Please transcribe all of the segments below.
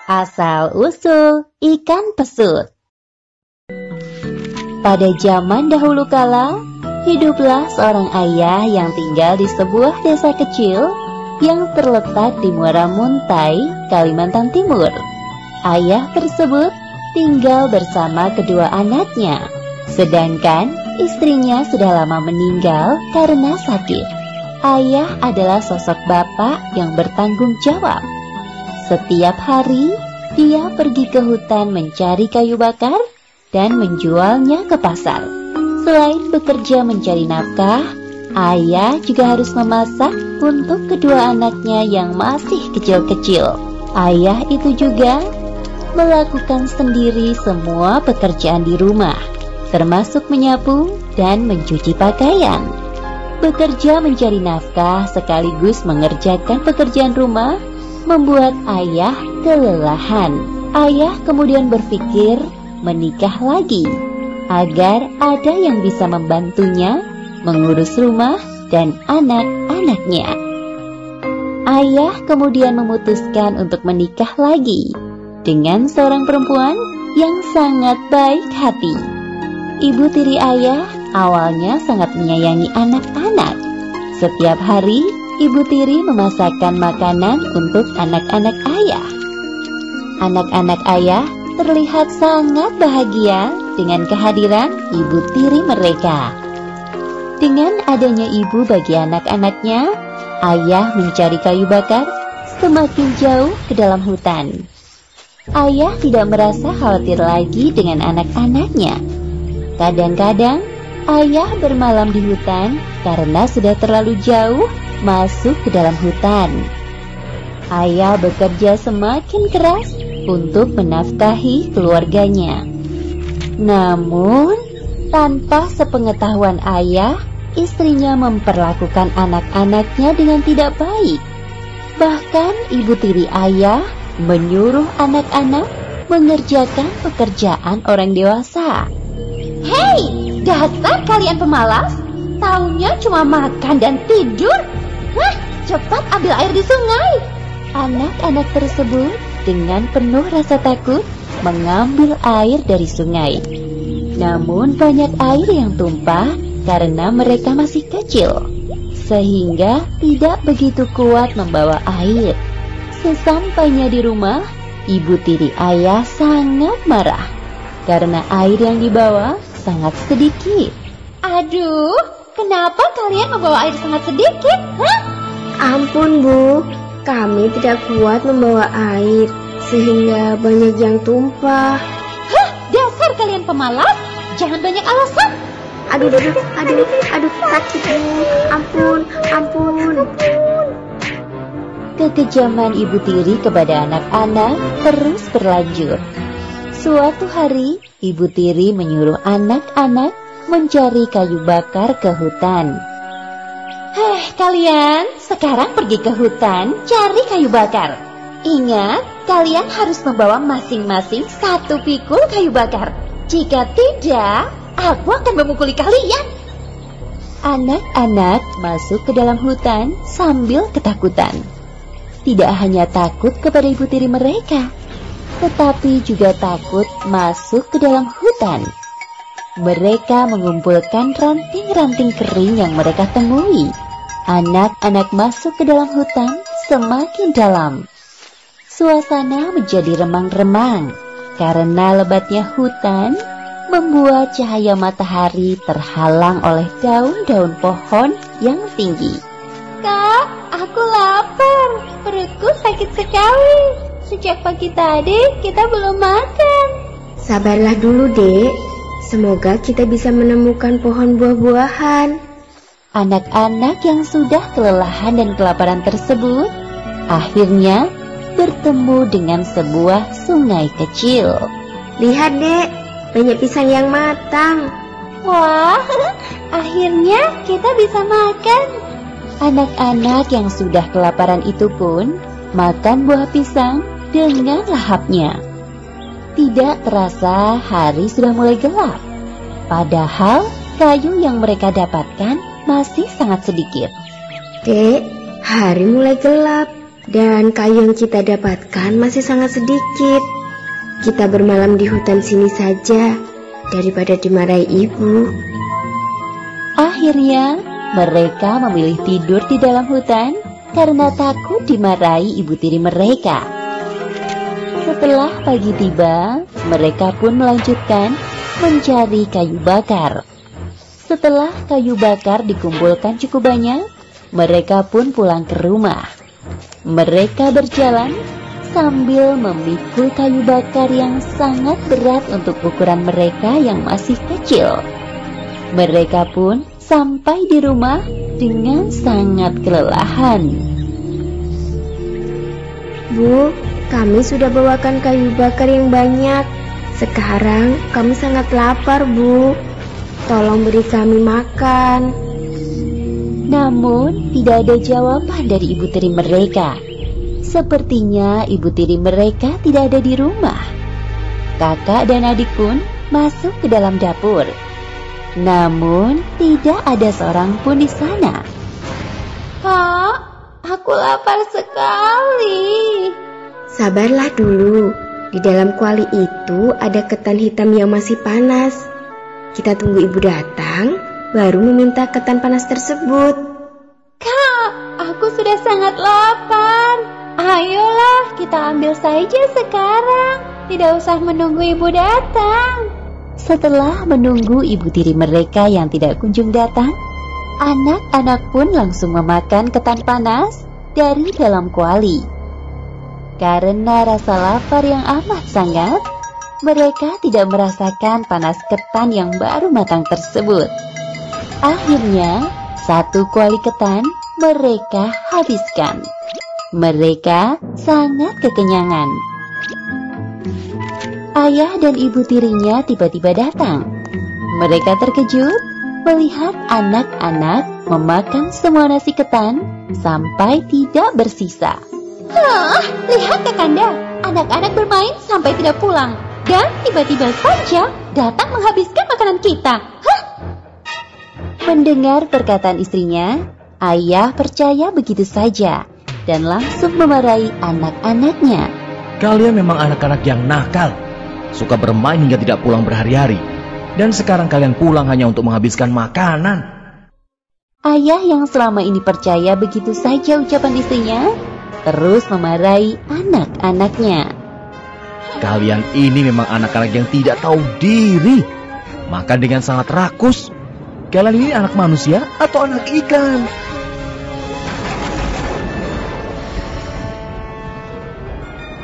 Asal-usul ikan pesut. Pada zaman dahulu kala, hiduplah seorang ayah yang tinggal di sebuah desa kecil yang terletak di Muara Muntai, Kalimantan Timur. Ayah tersebut tinggal bersama kedua anaknya, sedangkan istrinya sudah lama meninggal karena sakit. Ayah adalah sosok bapak yang bertanggung jawab. Setiap hari, dia pergi ke hutan mencari kayu bakar dan menjualnya ke pasar. Selain bekerja mencari nafkah, ayah juga harus memasak untuk kedua anaknya yang masih kecil-kecil. Ayah itu juga melakukan sendiri semua pekerjaan di rumah, termasuk menyapu dan mencuci pakaian. Bekerja mencari nafkah sekaligus mengerjakan pekerjaan rumah membuat ayah kelelahan. Ayah kemudian berpikir menikah lagi agar ada yang bisa membantunya mengurus rumah dan anak-anaknya. Ayah kemudian memutuskan untuk menikah lagi dengan seorang perempuan yang sangat baik hati. Ibu tiri ayah awalnya sangat menyayangi anak-anak. Setiap hari, ibu tiri memasakkan makanan untuk anak-anak ayah. Anak-anak ayah terlihat sangat bahagia dengan kehadiran ibu tiri mereka. Dengan adanya ibu bagi anak-anaknya, ayah mencari kayu bakar semakin jauh ke dalam hutan. Ayah tidak merasa khawatir lagi dengan anak-anaknya. Kadang-kadang, ayah bermalam di hutan karena sudah terlalu jauh masuk ke dalam hutan. Ayah bekerja semakin keras untuk menafkahi keluarganya. Namun, tanpa sepengetahuan ayah, istrinya memperlakukan anak-anaknya dengan tidak baik. Bahkan ibu tiri ayah menyuruh anak-anak mengerjakan pekerjaan orang dewasa. Hei, dasar kalian pemalas! Taunya cuma makan dan tidur. Hah, cepat ambil air di sungai. Anak-anak tersebut dengan penuh rasa takut mengambil air dari sungai. Namun banyak air yang tumpah karena mereka masih kecil, sehingga tidak begitu kuat membawa air. Sesampainya di rumah, ibu tiri ayah sangat marah karena air yang dibawa sangat sedikit. Aduh, kenapa kalian membawa air sangat sedikit? Hah? Ampun Bu, kami tidak kuat membawa air sehingga banyak yang tumpah. Hah, dasar kalian pemalas, jangan banyak alasan. Aduh, sakit Bu, ampun. Kekejaman ibu tiri kepada anak-anak terus berlanjut. Suatu hari, ibu tiri menyuruh anak-anak mencari kayu bakar ke hutan. Heh, kalian sekarang pergi ke hutan cari kayu bakar. Ingat, kalian harus membawa masing-masing satu pikul kayu bakar. Jika tidak, aku akan memukuli kalian. Anak-anak masuk ke dalam hutan sambil ketakutan. Tidak hanya takut kepada ibu tiri mereka, tetapi juga takut masuk ke dalam hutan. Mereka mengumpulkan ranting-ranting kering yang mereka temui. Anak-anak masuk ke dalam hutan semakin dalam. Suasana menjadi remang-remang karena lebatnya hutan membuat cahaya matahari terhalang oleh daun-daun pohon yang tinggi. Kak, aku lapar. Perutku sakit sekali. Sejak pagi tadi kita belum makan. Sabarlah dulu, Dek. Semoga kita bisa menemukan pohon buah-buahan. Anak-anak yang sudah kelelahan dan kelaparan tersebut akhirnya bertemu dengan sebuah sungai kecil. Lihat, Dek, banyak pisang yang matang. Wah, akhirnya kita bisa makan. Anak-anak yang sudah kelaparan itu pun makan buah pisang dengan lahapnya. Tidak terasa hari sudah mulai gelap. Padahal kayu yang mereka dapatkan masih sangat sedikit. Dek, hari mulai gelap. dan kayu yang kita dapatkan masih sangat sedikit. Kita bermalam di hutan sini saja daripada dimarahi ibu. Akhirnya, mereka memilih tidur di dalam hutan karena takut dimarahi ibu tiri mereka. Setelah pagi tiba, mereka pun melanjutkan mencari kayu bakar. Setelah kayu bakar dikumpulkan cukup banyak, mereka pun pulang ke rumah. Mereka berjalan sambil memikul kayu bakar yang sangat berat untuk ukuran mereka yang masih kecil. Mereka pun sampai di rumah dengan sangat kelelahan. Bu, kami sudah bawakan kayu bakar yang banyak. Sekarang kami sangat lapar, Bu. Tolong beri kami makan. Namun, tidak ada jawaban dari ibu tiri mereka. Sepertinya ibu tiri mereka tidak ada di rumah. Kakak dan adik pun masuk ke dalam dapur. Namun, tidak ada seorang pun di sana. Kak, aku lapar sekali. Sabarlah dulu. Di dalam kuali itu ada ketan hitam yang masih panas. Kita tunggu ibu datang, baru meminta ketan panas tersebut. Kak, aku sudah sangat lapar. Ayolah, kita ambil saja sekarang. Tidak usah menunggu ibu datang. Setelah menunggu ibu tiri mereka yang tidak kunjung datang, anak-anak pun langsung memakan ketan panas dari dalam kuali. Karena rasa lapar yang amat sangat, mereka tidak merasakan panas ketan yang baru matang tersebut. Akhirnya, satu kuali ketan mereka habiskan. Mereka sangat kekenyangan. Ayah dan ibu tirinya tiba-tiba datang. Mereka terkejut melihat anak-anak memakan semua nasi ketan sampai tidak bersisa. Hah, lihat Kakanda, anak-anak bermain sampai tidak pulang. Dan tiba-tiba saja datang menghabiskan makanan kita. Hah? Mendengar perkataan istrinya, ayah percaya begitu saja dan langsung memarahi anak-anaknya. Kalian memang anak-anak yang nakal, suka bermain hingga tidak pulang berhari-hari. Dan sekarang kalian pulang hanya untuk menghabiskan makanan. Ayah yang selama ini percaya begitu saja ucapan istrinya, terus memarahi anak-anaknya. Kalian ini memang anak-anak yang tidak tahu diri. Makan dengan sangat rakus. Kalian ini anak manusia atau anak ikan?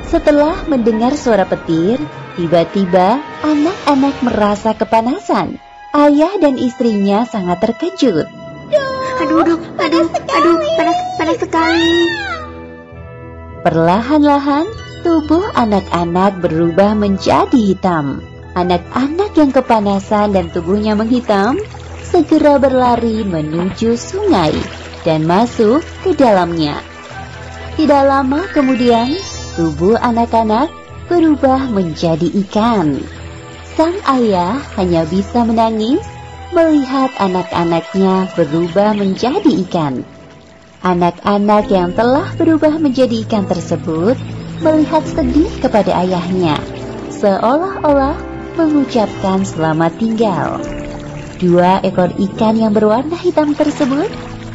Setelah mendengar suara petir, tiba-tiba anak-anak merasa kepanasan. Ayah dan istrinya sangat terkejut. Aduh, panas sekali. Perlahan-lahan, tubuh anak-anak berubah menjadi hitam. Anak-anak yang kepanasan dan tubuhnya menghitam segera berlari menuju sungai dan masuk ke dalamnya. Tidak lama kemudian, tubuh anak-anak berubah menjadi ikan. Sang ayah hanya bisa menangis melihat anak-anaknya berubah menjadi ikan. Anak-anak yang telah berubah menjadi ikan tersebut melihat sedih kepada ayahnya, seolah-olah mengucapkan selamat tinggal. Dua ekor ikan yang berwarna hitam tersebut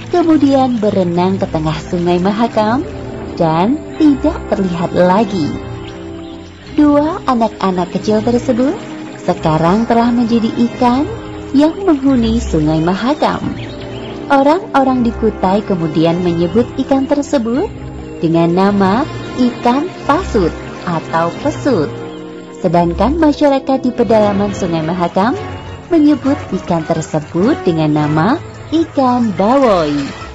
kemudian berenang ke tengah sungai Mahakam dan tidak terlihat lagi. Dua anak-anak kecil tersebut sekarang telah menjadi ikan yang menghuni sungai Mahakam. Orang-orang di Kutai kemudian menyebut ikan tersebut dengan nama ikan pasut atau pesut. Sedangkan masyarakat di pedalaman sungai Mahakam menyebut ikan tersebut dengan nama ikan bawoy.